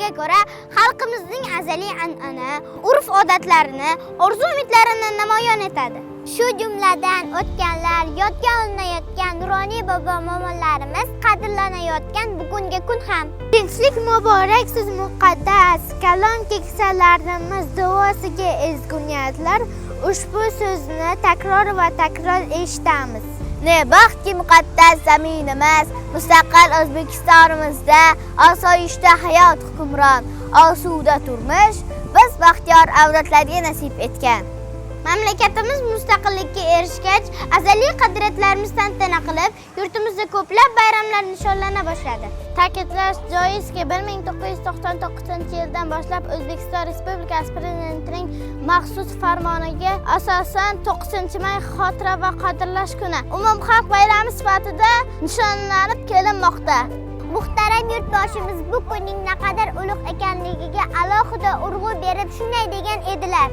so'zlariga ko'ra, xalqimizning azaliy an'ana, urf-odatlarini, orzu-umidlarini namoyon etadi. Shu jumladan o'tganlar, yodga olinayotgan nuroniy bobo-momolarimiz qadrlanayotgan bugungi kun ham. Tinchlik muborak, siz muqaddas, kalom keksalarimiz duosiga ezgu niyatlar ushbu so'zni takror va takror eshitamiz. Ne baxtki muqaddas zaminimiz, mustaqil O'zbekistonimizda osoyishta hayot hukmron, osuda turmush biz baxtiyor avlodlarga nasib etgan. Mamlakatimiz mustaqillikka erishgach, azaliy qadriyatlarimiz tantana qilib, yurtimizda ko'plab bayramlar nishonlana boshladi. Ta'kidlash joizki, 1999-yildan boshlab O'zbekiston Respublikasi Prezidentining maxsus farmoniga asosan 9-may xotira va qadrlash kuni umumxalq bayrami sifatida nishonlanib kelinmoqda. Muhtaram yurtboshimiz bu kunning naqadar ulug' ekanligiga alohida urg'u berib shunday degan edilar.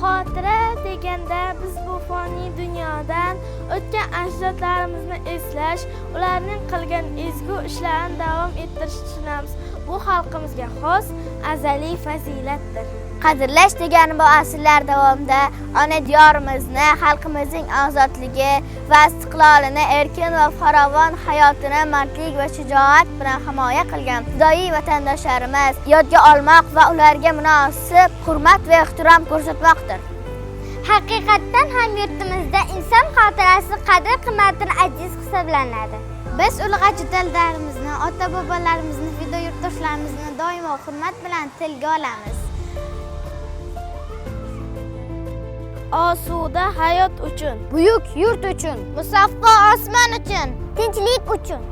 Xotira deganda biz bu foniy dunyodan o'tgan ajdodlarimizni eslash, ularning qilgan ezgu ishlarini davom ettirishni tushunamiz. Bu xalqimizga xos azaliy fazilatdir. Qadrlash degani bu asrlar davomida ona diyorimizni, xalqimizning ozodligi va istiqlolini, erkin va farovon hayotini mardlik va shijoat bilan himoya qilgan fidoyi vatandoshlarimiz yodga olmoq va ularga munosib hurmat va ehtirom ko'rsatmoqdir. Haqiqatdan ham yurtimizda inson xotirasi qadr-qimmatini aziz hisoblanadi. Biz ulug' ajdodlarimizni, ota-bobolarimizni, fido yurtdoshlarimizni doimo hurmat bilan tilga olamiz. Osuda hayot uchun, Buyuk yurt uchun, musaffo osmon uchun, tinchlik uchun.